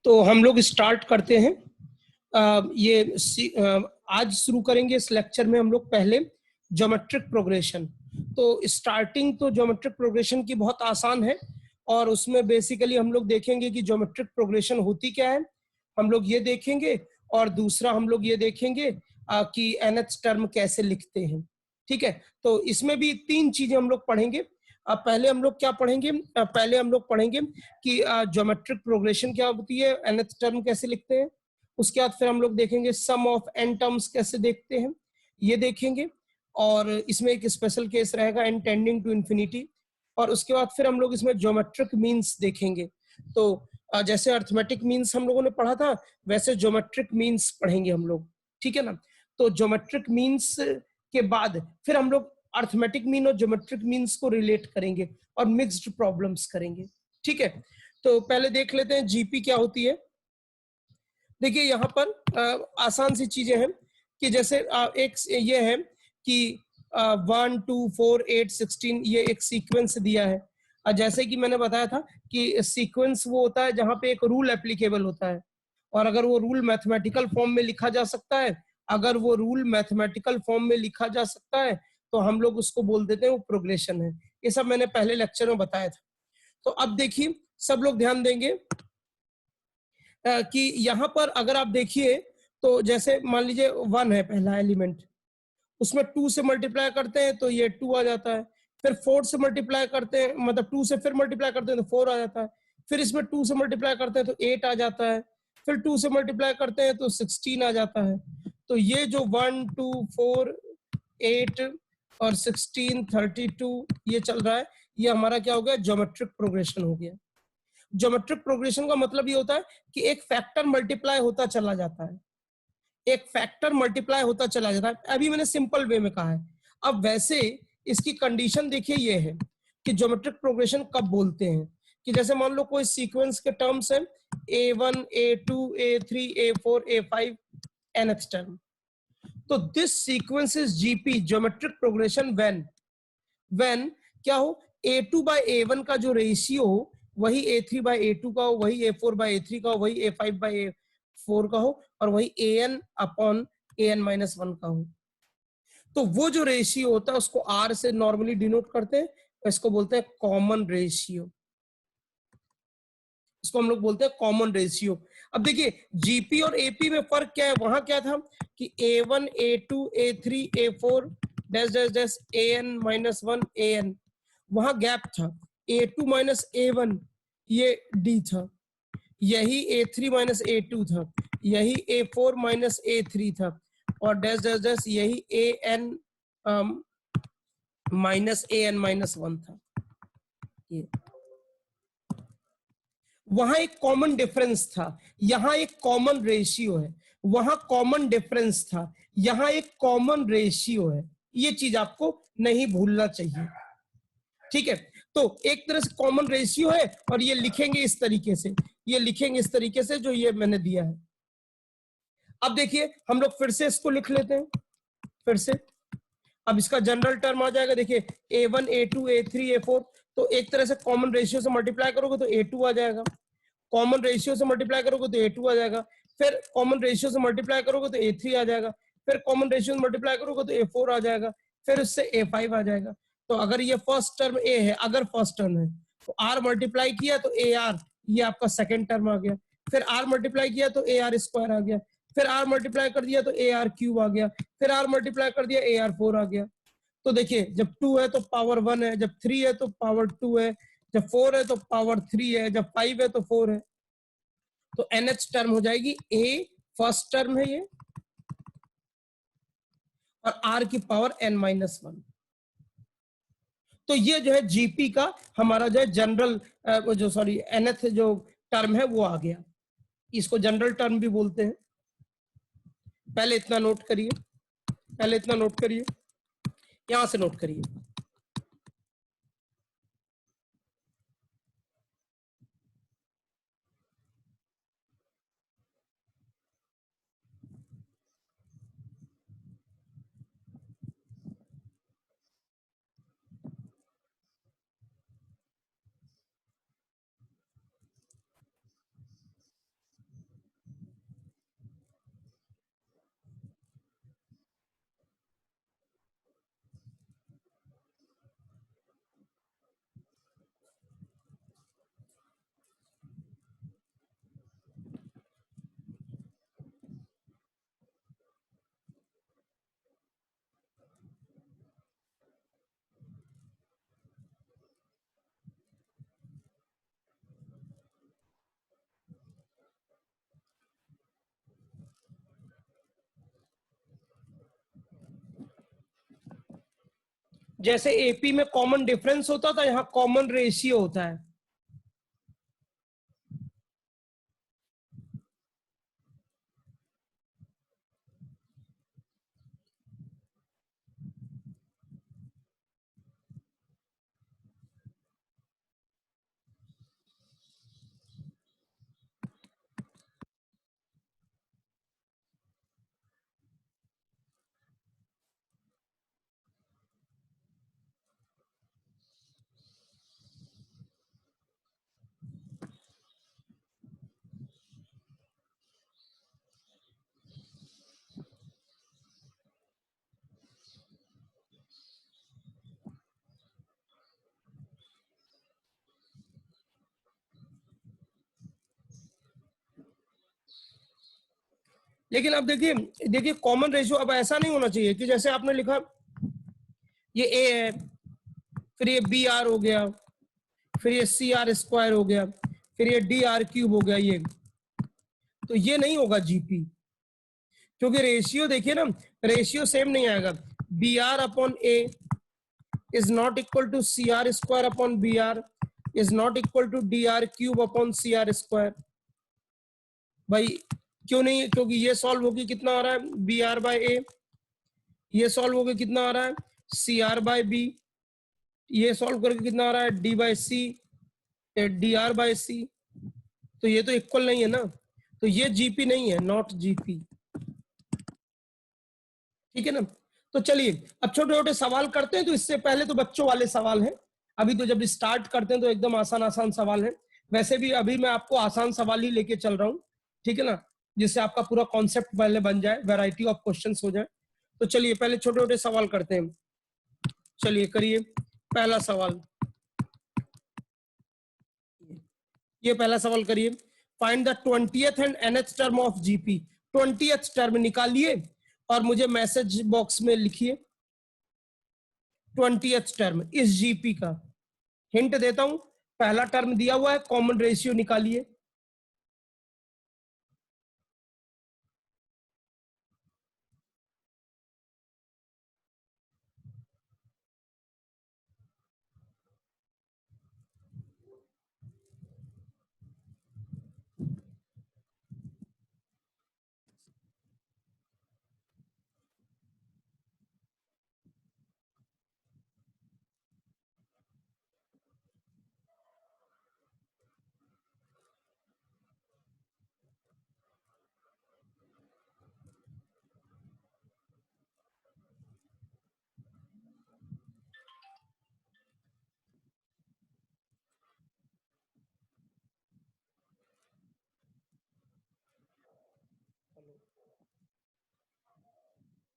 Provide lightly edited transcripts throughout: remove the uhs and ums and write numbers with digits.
तो हम लोग स्टार्ट करते हैं। आज शुरू करेंगे इस लेक्चर में हम लोग पहले ज्योमेट्रिक प्रोग्रेशन। तो स्टार्टिंग तो ज्योमेट्रिक प्रोग्रेशन की बहुत आसान है और उसमें बेसिकली हम लोग देखेंगे कि ज्योमेट्रिक प्रोग्रेशन होती क्या है, हम लोग ये देखेंगे। और दूसरा हम लोग ये देखेंगे कि nth टर्म कैसे लिखते हैं। ठीक है, तो इसमें भी तीन चीजें हम लोग पढ़ेंगे। पहले हम लोग क्या पढ़ेंगे, पहले हम लोग पढ़ेंगे कि ज्योमेट्रिक प्रोग्रेशन क्या होती है, nth टर्म कैसे लिखते हैं। उसके बाद फिर हम लोग देखेंगे सम ऑफ n टर्म्स कैसे देखते हैं, ये देखेंगे। और इसमें एक स्पेशल केस रहेगा n टेंडिंग टू इंफिनिटी। और उसके बाद फिर हम लोग इसमें ज्योमेट्रिक मीन्स देखेंगे। तो जैसे अर्थमेटिक मीन्स हम लोगों ने पढ़ा था, वैसे ज्योमेट्रिक मीन्स पढ़ेंगे हम लोग। ठीक है ना। तो ज्योमेट्रिक मीन्स के बाद फिर हम लोग अर्थमेटिक मीन और ज्योमेट्रिक मीन्स को रिलेट करेंगे और मिक्स्ड प्रॉब्लम्स करेंगे। ठीक है, तो पहले देख लेते हैं जीपी क्या होती है। देखिए यहाँ पर आसान सी चीजें हैं कि जैसे एक ये है कि 1 2 4 8 16 ये एक सीक्वेंस दिया है। जैसे कि मैंने बताया था कि सीक्वेंस वो होता है जहां पे एक रूल एप्लीकेबल होता है, और अगर वो रूल मैथमेटिकल फॉर्म में लिखा जा सकता है, अगर वो रूल मैथमेटिकल फॉर्म में लिखा जा सकता है तो हम लोग उसको बोल देते हैं वो प्रोग्रेशन है। ये सब मैंने पहले लेक्चर में बताया था। तो अब देखिए सब लोग ध्यान देंगे कि यहाँ पर अगर आप देखिए तो जैसे मान लीजिए 1 है पहला एलिमेंट, उसमें 2 से मल्टीप्लाई करते हैं तो ये 2 आ जाता है। फिर 4 से मल्टीप्लाई करते हैं, मतलब 2 से फिर मल्टीप्लाई करते हैं तो 4 आ जाता है। फिर इसमें 2 से मल्टीप्लाई करते हैं तो 8 आ जाता है। फिर 2 से मल्टीप्लाई करते हैं तो 16 आ जाता है। तो ये जो 1 2 4 8 और 16 32 ये चल रहा है, ये हमारा क्या हो गया, ज्योमेट्रिक प्रोग्रेशन हो गया। ज्योमेट्रिक प्रोग्रेशन का मतलब ये होता है कि एक फैक्टर मल्टीप्लाई होता चला जाता है, एक फैक्टर मल्टीप्लाई होता चला जाता है। अभी मैंने सिंपल वे में कहा है। अब वैसे इसकी कंडीशन देखिए ये है कि ज्योमेट्रिक प्रोग्रेशन कब बोलते हैं कि जैसे मान लो कोई सीक्वेंस के टर्म्स हैं a1 a2 a3 a4 a5 nth term. तो this sequence is GP geometric progression when क्या हो, a2 by a1 का जो रेशियो हो वही a3 by a2 का हो, वही a4 by a3 का हो, वही a5 by a4 का हो, और वही an अपॉन an माइनस 1 का हो। तो वो जो रेशियो होता है उसको r से नॉर्मली डिनोट करते हैं, इसको बोलते हैं कॉमन रेशियो। इसको हम लोग बोलते हैं कॉमन रेशियो। अब देखिए जीपी और एपी में फर्क क्या है, वहां क्या था कि a1 a2 a3 a4 dash dash dash an minus 1 an, वहां गैप था। a2 माइनस a1 ये d था, यही a3 माइनस a2 था, यही a4 माइनस a3 था, और डैश डैश डैश यही an माइनस an माइनस 1 था। ये वहां एक कॉमन डिफरेंस था, यहां एक कॉमन रेशियो है। वहां कॉमन डिफरेंस था, यहां एक कॉमन रेशियो है। ये चीज आपको नहीं भूलना चाहिए। ठीक है, तो एक तरह से कॉमन रेशियो है और ये लिखेंगे इस तरीके से, ये लिखेंगे इस तरीके से जो ये मैंने दिया है। अब देखिए हम लोग फिर से इसको लिख लेते हैं फिर से। अब इसका जनरल टर्म आ जाएगा, देखिए a1 a2 a3 a4, तो एक तरह से कॉमन रेशियो से मल्टीप्लाई करोगे तो a2 आ जाएगा, कॉमन रेशियो से मल्टीप्लाई करोगे तो a2 आ जाएगा, फिर कॉमन रेशियो से मल्टीप्लाई करोगे तो a3 आ जाएगा, फिर कॉमन रेशियो से मल्टीप्लाई करोगे तो a4 आ जाएगा, फिर उससे a5 आ जाएगा। तो अगर ये फर्स्ट टर्म a है, अगर फर्स्ट टर्म है तो r मल्टीप्लाई किया तो ar, ये आपका सेकेंड टर्म आ गया। फिर r मल्टीप्लाई किया तो ar स्क्वायर आ गया, फिर r मल्टीप्लाई कर दिया तो ar क्यूब आ गया, फिर r मल्टीप्लाई कर दिया ar 4 आ गया। तो देखिए जब 2 है तो पावर 1 है, जब 3 है तो पावर 2 है, जब 4 है तो पावर 3 है, जब 5 है तो 4 है। तो nth टर्म हो जाएगी a, फर्स्ट टर्म है ये, और r की पावर n माइनस 1। तो ये जो है जीपी का हमारा जो है जनरल जो सॉरी nth जो टर्म है वो आ गया। इसको जनरल टर्म भी बोलते हैं। पहले इतना नोट करिए, पहले इतना नोट करिए, यहां से नोट करिए। जैसे एपी में कॉमन डिफरेंस होता था, यहाँ कॉमन रेशियो होता है। लेकिन अब देखिए, देखिए कॉमन रेशियो अब ऐसा नहीं होना चाहिए कि जैसे आपने लिखा ये ए है, फिर ये बी आर हो गया, फिर ये सी आर स्क्वायर हो गया, फिर ये डी आर क्यूब हो गया, ये तो ये नहीं होगा जीपी, क्योंकि रेशियो देखिए ना, रेशियो सेम नहीं आएगा। B R upon A is not equal to C R square upon B R is not equal to D R cube upon C R square. भाई क्यों नहीं? क्योंकि ये सॉल्व होगी कितना आ रहा है, बी आर बाय ए, ये सॉल्व होकर कितना आ रहा है, सी आर बाय बी, ये सॉल्व करके कितना आ रहा है, डी बाय सी, डी आर बाय सी। तो ये तो इक्वल नहीं है ना, तो ये जीपी नहीं है, नॉट जीपी। ठीक है ना? तो चलिए अब छोटे छोटे सवाल करते हैं। तो इससे पहले तो बच्चों वाले सवाल हैं, अभी तो जब स्टार्ट करते हैं तो एकदम आसान आसान सवाल है। वैसे भी अभी मैं आपको आसान सवाल ही लेके चल रहा हूँ, ठीक है ना, जिससे आपका पूरा कॉन्सेप्ट पहले बन जाए, वैरायटी ऑफ क्वेश्चंस हो जाए। तो चलिए पहले छोटे छोटे सवाल करते हैं। चलिए करिए पहला सवाल, ये पहला सवाल करिए। Find the 20th and nth term of GP. 20th term निकालिए और मुझे मैसेज बॉक्स में लिखिए 20th टर्म इस जीपी का। हिंट देता हूं, पहला टर्म दिया हुआ है, कॉमन रेशियो निकालिए।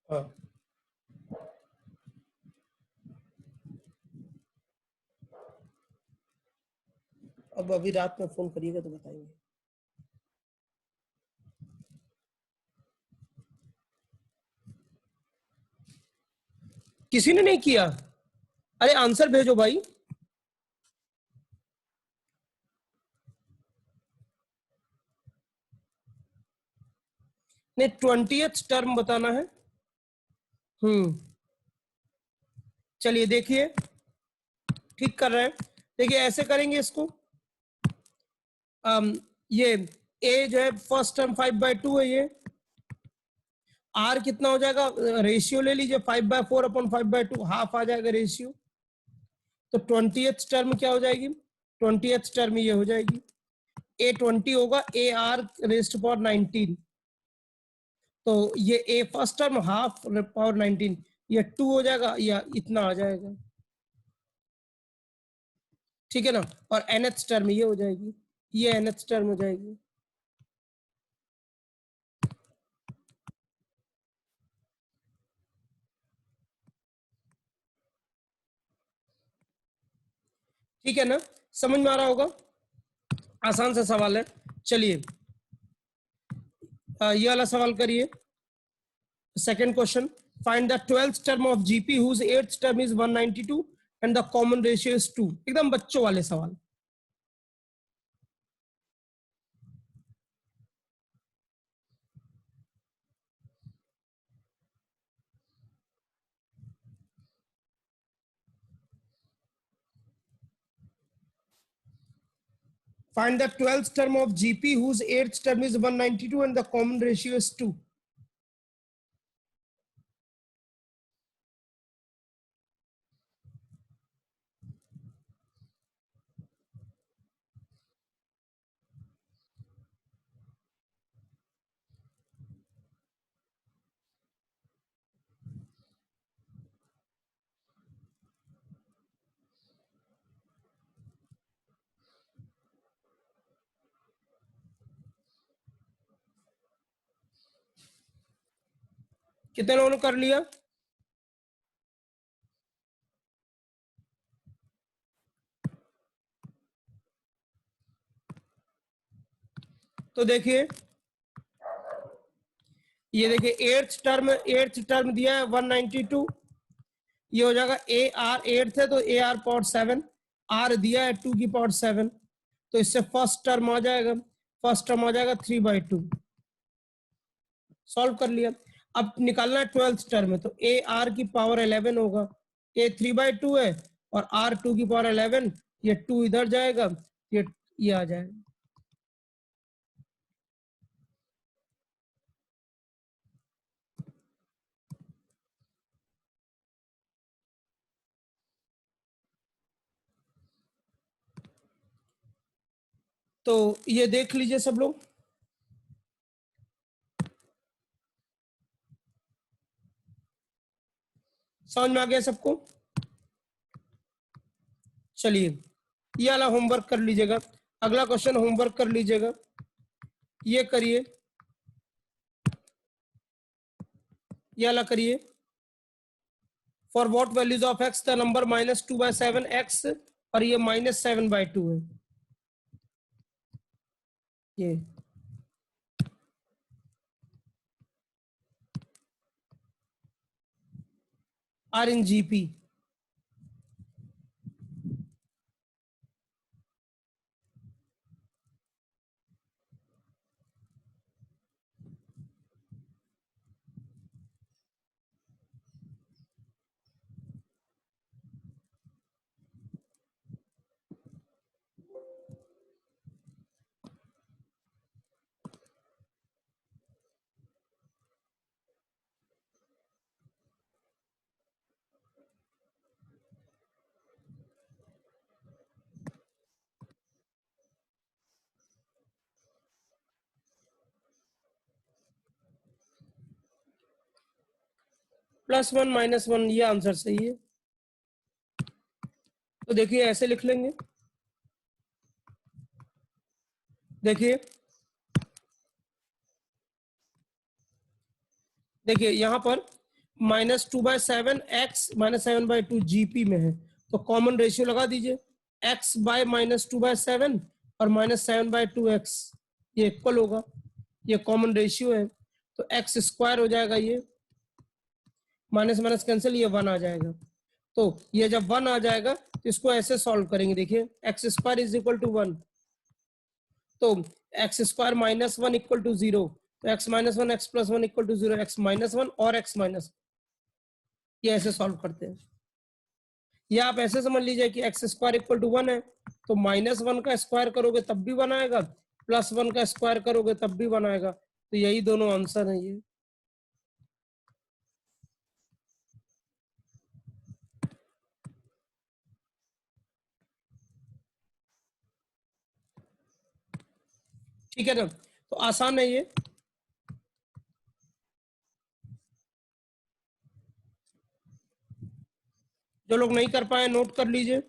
हाँ, अब अभी रात में फोन करिएगा तो बताएंगे। किसी ने नहीं किया? अरे आंसर भेजो भाई। नहीं, 20th टर्म बताना है। चलिए देखिए, ठीक कर रहे हैं। देखिए ऐसे करेंगे इसको, ये ए जो है फर्स्ट टर्म 5/2 है, ये आर कितना हो जाएगा, रेशियो ले लीजिए 5/4 अपॉन 5/2, हाफ आ जाएगा रेशियो। तो 20th टर्म क्या हो जाएगी, 20th टर्म ये हो जाएगी, ए 20 होगा, ए आर रेस्ट पावर 19। तो ये ए फर्स्ट टर्म हाफ पावर 19, ये 2 हो जाएगा या इतना आ जाएगा, ठीक है ना। और nth टर्म ये हो जाएगी, ये nth टर्म हो जाएगी। ठीक है ना, समझ में आ रहा होगा, आसान सा सवाल है। चलिए ये वाला सवाल करिए। Second question, find the 12th term of GP whose 8th term is 192 and the common ratio is 2। एकदम बच्चों वाले सवाल। Find the 12th term of GP whose 8th term is 192 and the common ratio is 2. कितने लोगों ने कर लिया? तो देखिए, ये देखिए एट्थ टर्म दिया है 192, ये हो जाएगा ए आर, एट्थ है तो ए आर पावर 7, आर दिया है 2 की पावर 7, तो इससे फर्स्ट टर्म आ जाएगा, फर्स्ट टर्म आ जाएगा 3/2। सॉल्व कर लिया। अब निकालना है 12th टर्म में, तो ए आर की पावर 11 होगा, ए 3/2 है और आर 2 की पावर 11, ये 2 इधर जाएगा, ये आ जाएगा। तो ये देख लीजिए सब लोग, समझ में आ गया सबको? चलिए, ये वाला होमवर्क कर लीजिएगा, अगला क्वेश्चन होमवर्क कर लीजिएगा, ये करिए, ये वाला करिए। For what values of x the number -2/7 x, और ये -7/2 है, ये आर इन जीपी। +1 -1, ये आंसर सही है। तो देखिए ऐसे लिख लेंगे, देखिए देखिए यहाँ पर -2/7 एक्स -7/2 जीपी में है, तो कॉमन रेशियो लगा दीजिए, x बाय -2/7 और -7/2 एक्स, ये इक्वल होगा, ये कॉमन रेशियो है, तो एक्स स्क्वायर हो जाएगा, ये माइनस माइनस कैंसिल, ये 1 आ जाएगा। तो ये जब 1 आ जाएगा तो इसको ऐसे सॉल्व करेंगे, देखिए X square is equal to 1, तो एक्स स्क्वायर -1 इक्वल टू 0, तो X -1 X +1 equal to 0, X -1 और एक्स माइनस, ये ऐसे सॉल्व करते हैं। या आप ऐसे समझ लीजिए कि एक्स स्क्वायर इक्वल टू 1 है, तो -1 का स्क्वायर करोगे तब भी 1 आएगा, +1 का स्क्वायर करोगे तब भी 1 आएगा, तो यही दोनों आंसर है ये। ठीक है ना, तो आसान है ये। जो लोग नहीं कर पाए नोट कर लीजिए।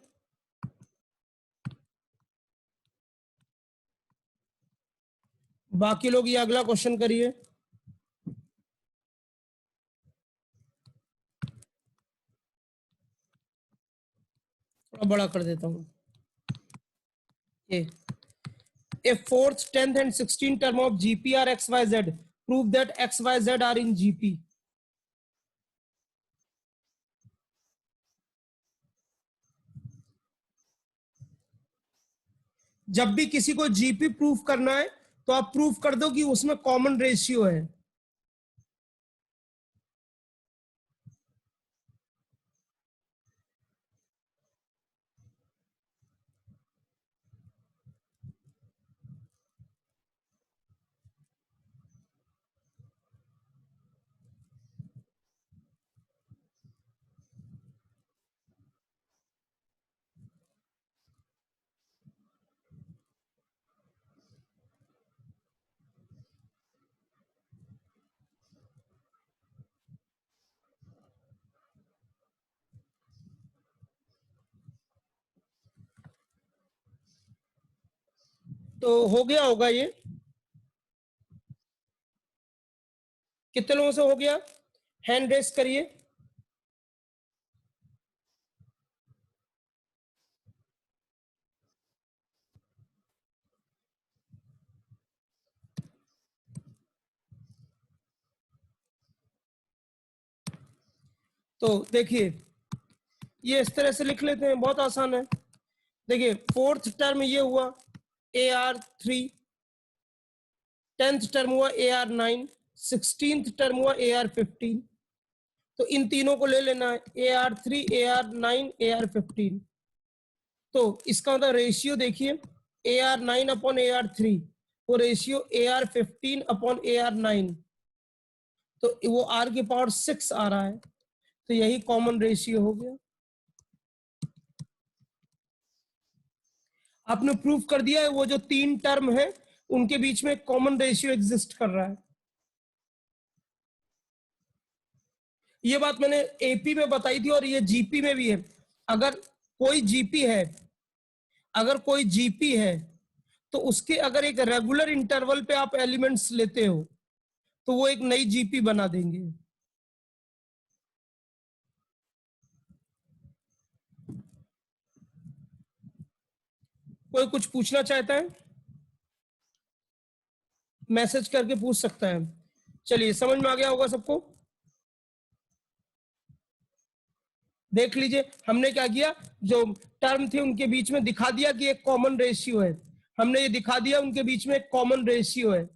बाकी लोग ये अगला क्वेश्चन करिए, थोड़ा बड़ा कर देता हूँ ये। A fourth, 10th and 16th term of GP are XYZ. Prove that XYZ are in GP. जब भी किसी को जीपी प्रूफ करना है तो आप प्रूफ कर दो कि उसमें कॉमन रेशियो है। तो हो गया होगा ये, कितने लोगों से हो गया, हैंड रेस करिए। तो देखिए ये इस तरह से लिख लेते हैं, बहुत आसान है। देखिए फोर्थ टर्म ये हुआ AR3, 10th टर्म हुआ AR9, 16th टर्म हुआ AR15। तो इन तीनों को ले लेना है, AR3, AR9, AR15। तो इसका मतलब रेशियो देखिए, AR9 अपॉन AR3, वो रेशियो AR15 अपॉन AR9, तो वो R की पावर 6 आ रहा है, तो यही कॉमन रेशियो हो गया। आपने प्रूफ कर दिया है वो जो तीन टर्म है उनके बीच में कॉमन रेशियो एग्जिस्ट कर रहा है। ये बात मैंने AP में बताई थी और ये GP में भी है। अगर कोई जीपी है, अगर कोई जीपी है तो उसके अगर एक रेगुलर इंटरवल पे आप एलिमेंट्स लेते हो तो वो एक नई जीपी बना देंगे। कोई कुछ पूछना चाहता है मैसेज करके पूछ सकता है। चलिए समझ में आ गया होगा सबको। देख लीजिए हमने क्या किया, जो टर्म थे उनके बीच में दिखा दिया कि एक कॉमन रेशियो है, हमने ये दिखा दिया उनके बीच में एक कॉमन रेशियो है।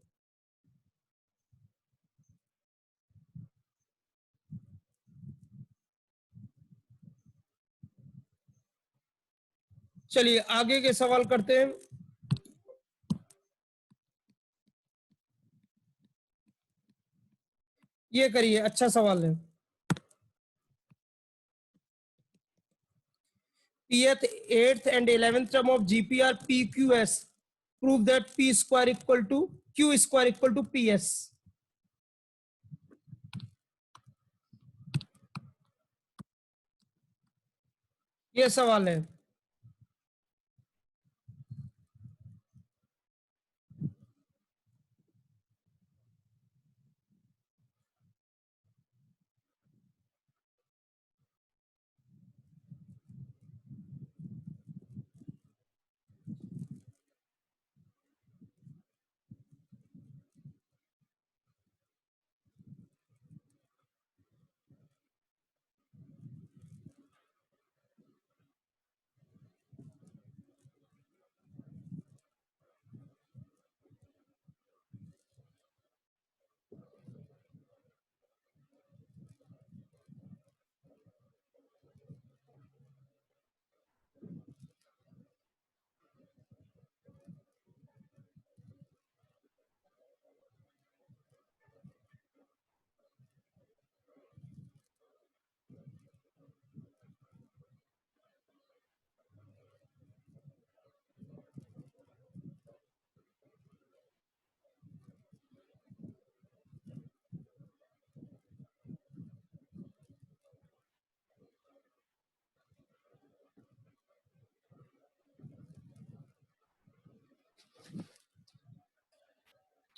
चलिए आगे के सवाल करते हैं। ये करिए, अच्छा सवाल है। Pth, 8th and 11th term of GP are PQS. Prove that P square equal to Q square equal to PS. ये सवाल है।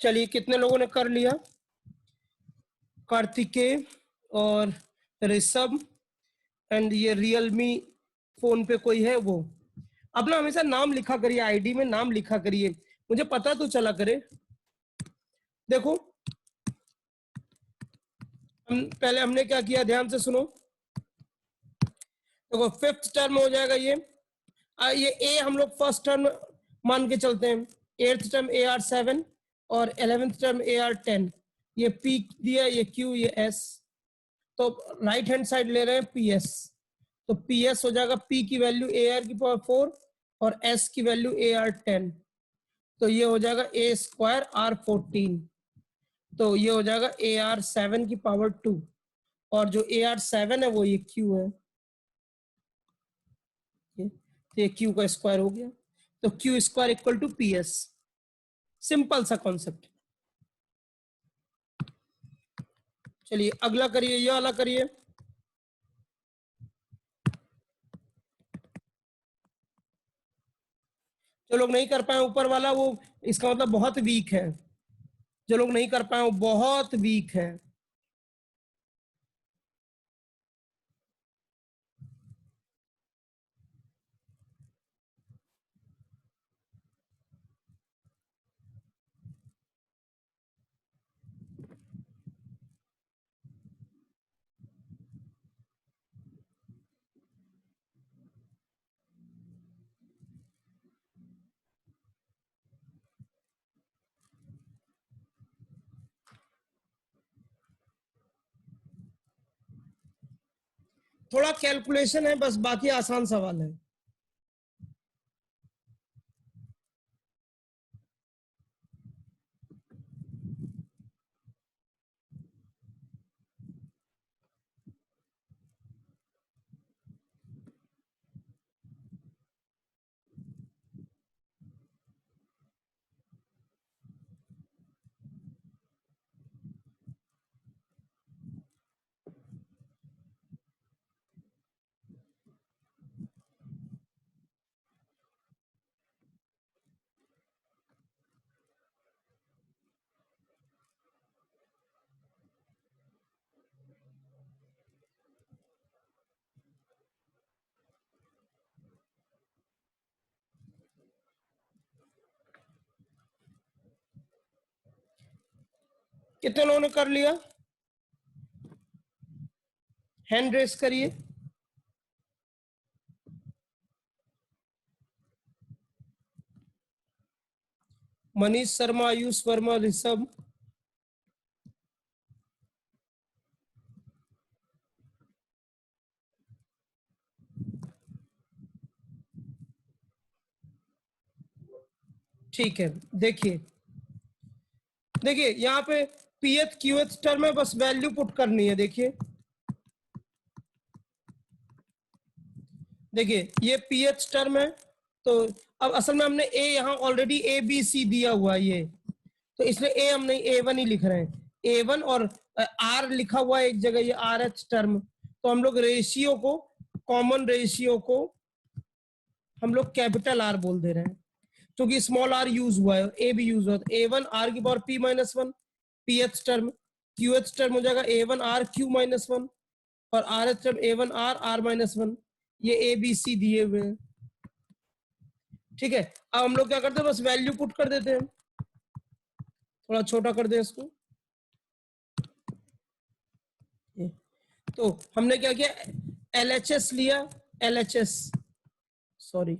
चलिए कितने लोगों ने कर लिया, कार्तिकेय और ऋषभ एंड ये रियलमी फोन पे कोई है वो। अपना हमेशा नाम लिखा करिए, आईडी में नाम लिखा करिए, मुझे पता तो चला करे। देखो पहले हमने क्या किया, ध्यान से सुनो। देखो फिफ्थ टर्म हो जाएगा ये ए हम लोग फर्स्ट टर्म मान के चलते हैं, 8th टर्म AR7 और 11th टर्म AR10, ये P दिया, ये Q, ये S, तो राइट हैंड साइड ले रहे हैं PS, तो PS हो जाएगा P की वैल्यू AR की पावर 4 और S की वैल्यू AR10, तो ये हो जाएगा A स्क्वायर R14, तो ये हो जाएगा AR7 की पावर 2, और जो AR7 है वो ये Q है, तो ये Q का स्क्वायर हो गया, तो Q square equal to PS। Simple सा कॉन्सेप्ट। चलिए अगला करिए, ये वाला करिए। जो लोग नहीं कर पाए ऊपर वाला, वो इसका मतलब बहुत वीक है। जो लोग नहीं कर पाए वो बहुत वीक है। थोड़ा कैलकुलेशन है बस, बाकी आसान सवाल है। कितने लोगों ने कर लिया? हैंड रेस करिए। मनीष शर्मा, आयुष वर्मा, ऋषभ। ठीक है, देखिए देखिए यहाँ पे पीएच क्यूएच टर्म है, बस वैल्यू पुट करनी है। देखिए देखिए ये पीएच टर्म है। तो अब असल में हमने ए यहाँ ऑलरेडी ए बी सी दिया हुआ है ये, तो इसलिए ए हम नहीं, ए वन ही लिख रहे हैं। ए वन और आर लिखा हुआ है एक जगह, ये आर एच टर्म। तो हम लोग रेशियो को, कॉमन रेशियो को हम लोग कैपिटल आर बोल दे रहे हैं, क्योंकि स्मॉल आर यूज हुआ है, ए भी यूज हुआ है। ए वन आर की power P minus one, pth term. Qth term हो जाएगा a one r q minus one, और rth term a one r r minus one. ये ए बी सी दिए हुए हैं। ठीक है, अब हम लोग क्या करते हैं, बस वैल्यू पुट कर देते हैं। थोड़ा छोटा कर दें इसको। तो हमने क्या किया, एलएचएस लिया, एलएचएस, सॉरी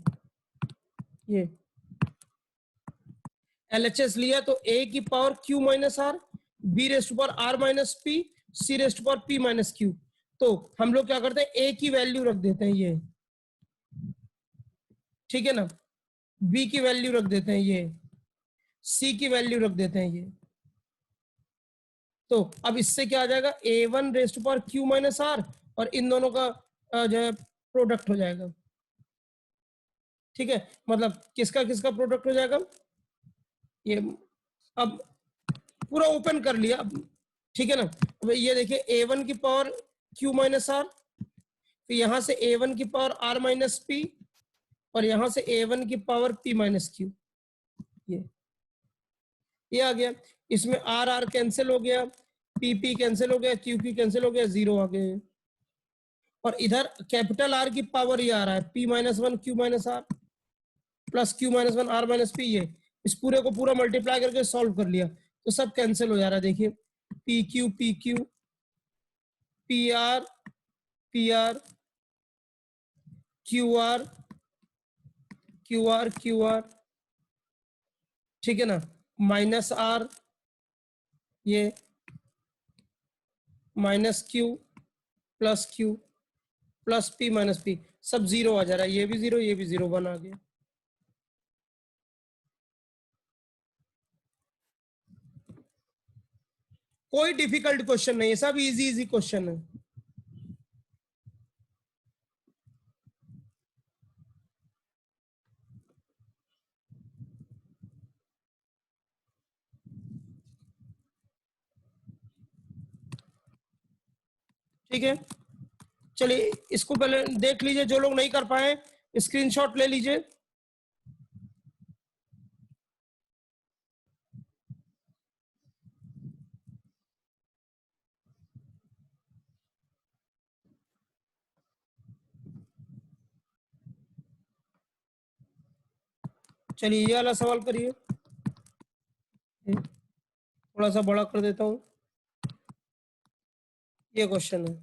ये एलएचएस लिया। तो ए की power Q minus R, B raised to power R minus P, C raised to power P minus Q. तो हम लोग क्या करते हैं, ए की वैल्यू रख देते हैं ये, ठीक है ना, बी की वैल्यू रख देते हैं ये, सी की वैल्यू रख देते हैं ये। तो अब इससे क्या आ जाएगा, a one raised to power Q minus r, और इन दोनों का जो है प्रोडक्ट हो जाएगा। ठीक है, मतलब किसका किसका प्रोडक्ट हो जाएगा ये। अब पूरा ओपन कर लिया अब, ठीक है ना। अब ये देखिए ए वन की पावर क्यू माइनस आर, फिर यहां से ए वन की पावर आर माइनस पी, और यहां से ए वन की पावर पी माइनस क्यू। ये आ गया। इसमें आर आर कैंसिल हो गया, पी पी कैंसिल हो गया, क्यू क्यू कैंसिल हो गया, जीरो आ गए। और इधर कैपिटल आर की पावर ये आ रहा है, P minus one Q minus R plus Q minus one R minus P. ये इस पूरे को पूरा मल्टीप्लाई करके सॉल्व कर लिया, तो सब कैंसिल हो जा रहा है। देखिए P Q P Q, P R P R, Q R Q R Q R, ठीक है ना, माइनस आर, ये minus Q plus Q plus P minus P, सब जीरो आ जा रहा है। ये भी जीरो, ये भी जीरो, वन आ गया। कोई डिफिकल्ट क्वेश्चन नहीं है, सब इजी इजी क्वेश्चन है। ठीक है, चलिए इसको पहले देख लीजिए, जो लोग नहीं कर पाए स्क्रीनशॉट ले लीजिए। चलिए ये वाला सवाल करिए, थोड़ा सा बड़ा कर देता हूँ। ये क्वेश्चन है,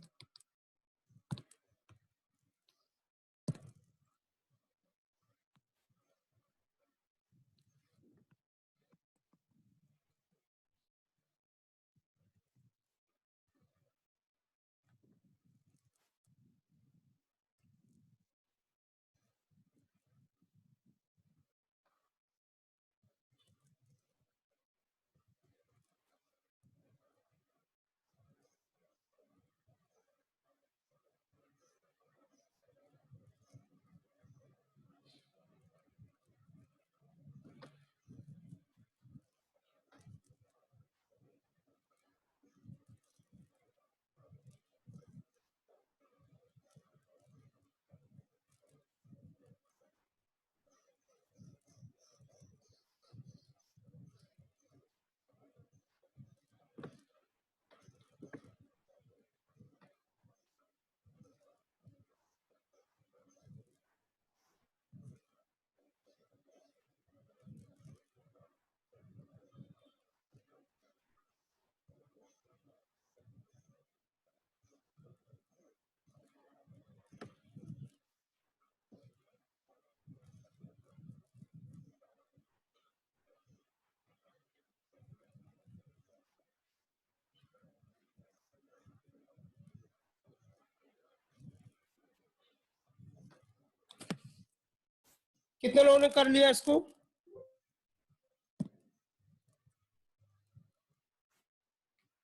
कितने लोगों ने कर लिया इसको?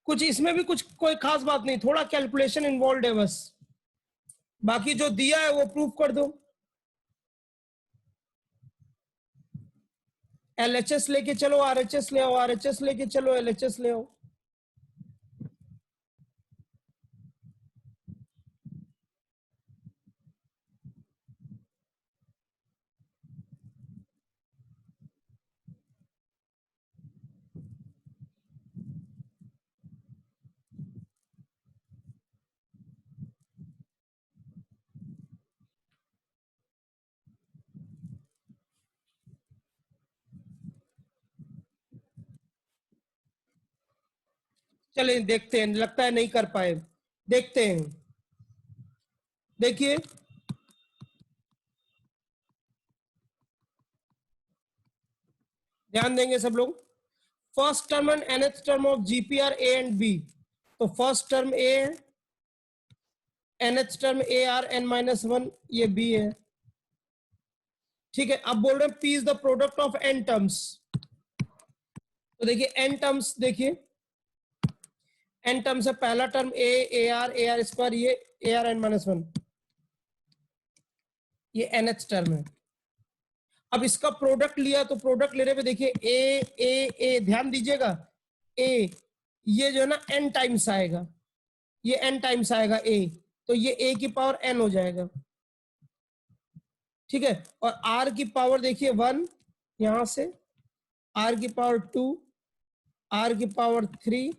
कुछ इसमें भी कुछ कोई खास बात नहीं, थोड़ा कैलकुलेशन इन्वॉल्व है बस, बाकी जो दिया है वो प्रूफ कर दो। एलएचएस लेके चलो, आरएचएस ले आओ, आरएचएस लेके चलो, एलएचएस ले आओ। चले देखते हैं, लगता है नहीं कर पाए, देखते हैं। देखिए ध्यान देंगे सब लोग। First term and nth term of GP are A and B, तो फर्स्ट टर्म ए है, nth term A R n-1, ये बी है। ठीक है, अब बोल रहे हैं P is the product of n terms, तो देखिए n टर्म्स, देखिए n टर्म्स है, पहला टर्म ए आर स्क्वायर, ये ए आर n-1, ये nth टर्म है। अब इसका प्रोडक्ट लिया, तो प्रोडक्ट लेने पे देखिए ए ध्यान दीजिएगा, ए ये जो है ना n टाइम्स आएगा, ये n टाइम्स आएगा ए, तो ये a की पावर n हो जाएगा। ठीक है, और r की पावर देखिए 1 यहां से, r की पावर 2, r की पावर 3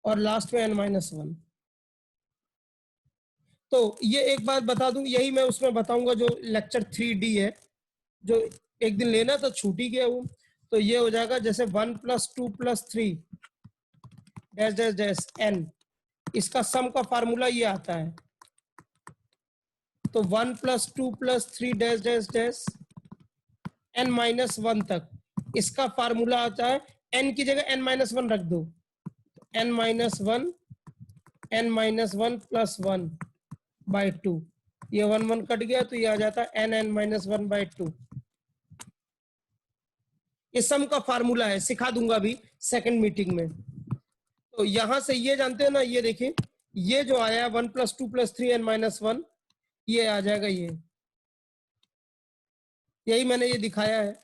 और लास्ट में n-1। तो ये एक बात बता दूं, यही मैं उसमें बताऊंगा जो लेक्चर 3D है, जो एक दिन लेना तो छूट ही गया वो। तो ये हो जाएगा जैसे 1 + 2 + 3 डैश डैश डैश n, इसका सम का फार्मूला ये आता है। तो 1 + 2 + 3 डैश डैश डैश n-1 तक, इसका फार्मूला आता है, n की जगह n-1 रख दो, n-1 n-1 + 1/2, ये 1 1 कट गया तो ये आ जाता है n(n-1/2). ये सम का फार्मूला है, सिखा दूंगा अभी सेकंड मीटिंग में। तो यहां से ये जानते हो ना, ये देखिए ये जो आया 1 + 2 + 3 n-1, ये आ जाएगा, ये यही मैंने ये दिखाया है।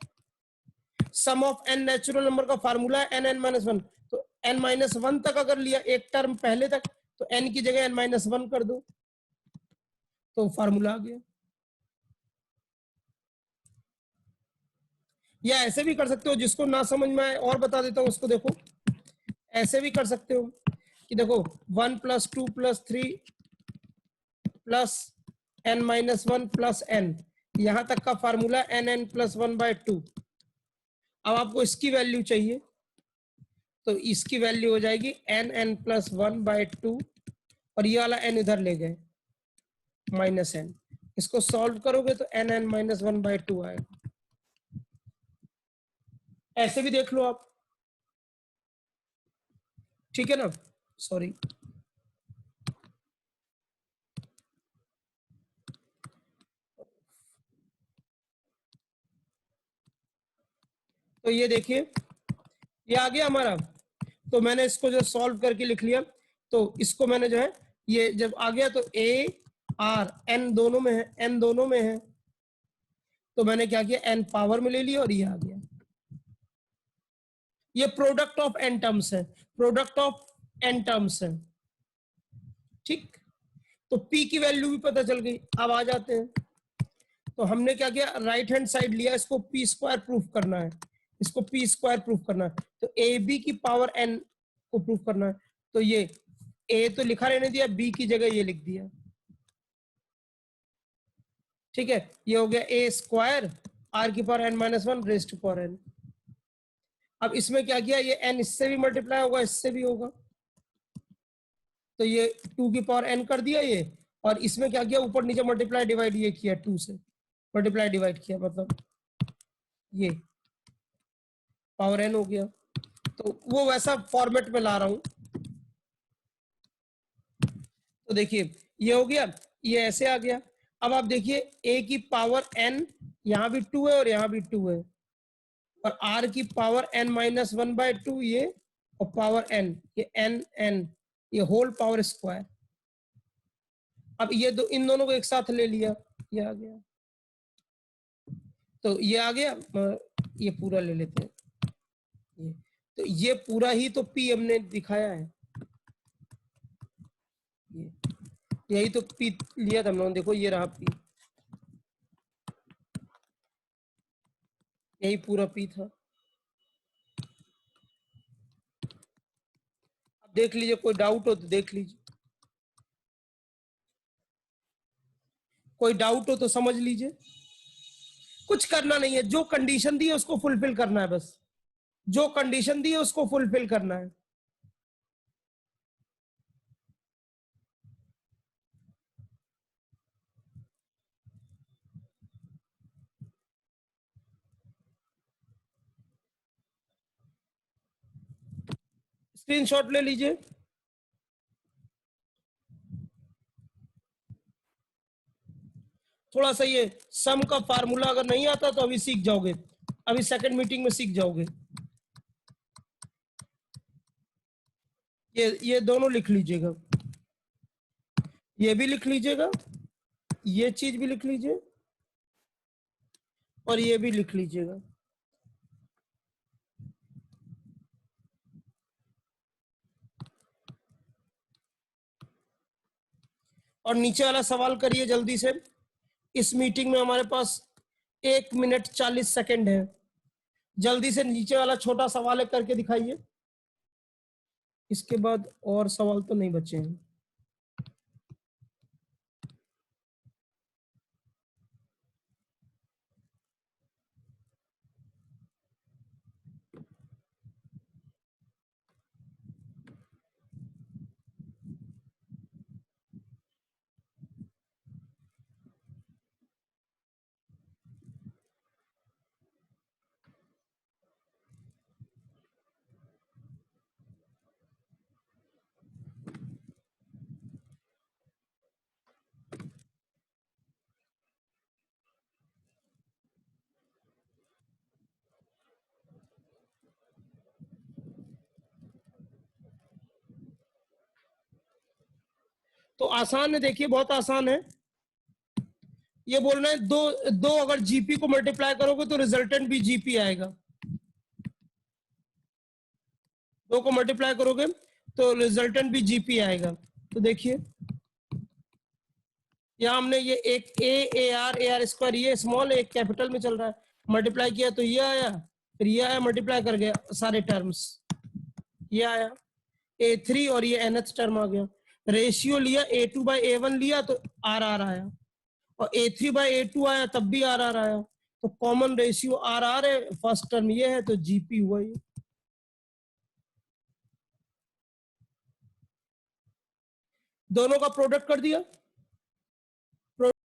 सम ऑफ n नेचुरल नंबर का फार्मूला है n(n-1), तो n-1 तक अगर लिया एक टर्म पहले तक, तो n की जगह n-1 कर दो, तो फार्मूला आ गया। या ऐसे भी कर सकते हो, जिसको ना समझ में आए और बता देता हूँ उसको, देखो ऐसे भी कर सकते हो कि देखो 1 + 2 + 3 + n-1 + n, यहां तक का फार्मूला n(n + 1/2), अब आपको इसकी वैल्यू चाहिए, तो इसकी वैल्यू हो जाएगी n+1/2, और ये वाला n इधर ले गए -n। इसको सॉल्व करोगे तो n(n-1/2) आएगा। ऐसे भी देख लो आप, ठीक है ना। सॉरी, तो ये देखिए ये आ गया हमारा। तो मैंने इसको जो सॉल्व करके लिख लिया, तो इसको मैंने जो है ये जब आ गया तो a r n दोनों में है, n दोनों में है, तो मैंने क्या किया n पावर में ले लिया और ये आ गया। ये प्रोडक्ट ऑफ n टर्म्स है, प्रोडक्ट ऑफ n टर्म्स है, ठीक। तो p की वैल्यू भी पता चल गई। अब आ जाते हैं, तो हमने क्या किया, राइट हैंड साइड लिया, इसको p² प्रूफ करना है, इसको p² प्रूफ करना है, तो ab की पावर n को प्रूफ करना है। तो ये a तो लिखा रहने दिया, b की जगह ये लिख दिया, ठीक है। ये हो गया a² r⁻n-1 n। अब इसमें क्या किया, ये n इससे भी मल्टीप्लाई होगा, इससे भी होगा, तो ये 2n कर दिया ये, और इसमें क्या किया, ऊपर नीचे मल्टीप्लाई डिवाइड ये किया, 2 से मल्टीप्लाई डिवाइड किया, मतलब ये पावर n हो गया। तो वो वैसा फॉर्मेट में ला रहा हूं। तो देखिए ये हो गया, ये ऐसे आ गया। अब आप देखिए a की पावर n, यहाँ भी 2 है और यहाँ भी 2 है, और r की पावर n-1/2 ये, और पावर n, ये n ये होल पावर स्क्वायर। अब ये दो, इन दोनों को एक साथ ले लिया, ये आ गया, तो ये आ गया। ये पूरा ले लेते हैं, ये तो ये पूरा ही तो p हमने दिखाया है, ये यही तो p लिया था हम लोगों ने, देखो ये रहा p, यही पूरा p था। अब देख लीजिए, कोई डाउट हो तो देख लीजिए, कोई डाउट हो तो समझ लीजिए। कुछ करना नहीं है, जो कंडीशन दी है उसको फुलफिल करना है, बस जो कंडीशन दी है उसको फुलफिल करना है। स्क्रीनशॉट ले लीजिए। थोड़ा सा ये सम का फार्मूला अगर नहीं आता तो अभी सीख जाओगे, अभी सेकंड मीटिंग में सीख जाओगे। ये दोनों लिख लीजिएगा, ये भी लिख लीजिएगा, ये चीज भी लिख लीजिए, और ये भी लिख लीजिएगा। और नीचे वाला सवाल करिए जल्दी से। इस मीटिंग में हमारे पास 1 मिनट 40 सेकंड है, जल्दी से नीचे वाला छोटा सवाल है, करके दिखाइए। इसके बाद और सवाल तो नहीं बचे हैं। तो आसान है, देखिए बहुत आसान है। ये बोलना है दो अगर जीपी को मल्टीप्लाई करोगे तो रिजल्टेंट भी जीपी आएगा। 2 को मल्टीप्लाई करोगे तो रिजल्टेंट भी जीपी आएगा। तो देखिए यहाँ हमने ये एक AR² ये स्मॉल एक कैपिटल में चल रहा है, मल्टीप्लाई किया तो ये आया, फिर ये आया, मल्टीप्लाई कर गया सारे टर्म्स, ये आया A3 और ये nth टर्म आ गया। रेशियो लिया A2/A1 लिया तो RR आया, और A3/A2 आया तब भी RR आया। तो कॉमन रेशियो आर आर है, फर्स्ट टर्म ये है, तो जीपी हुआ ये। दोनों का प्रोडक्ट कर दिया,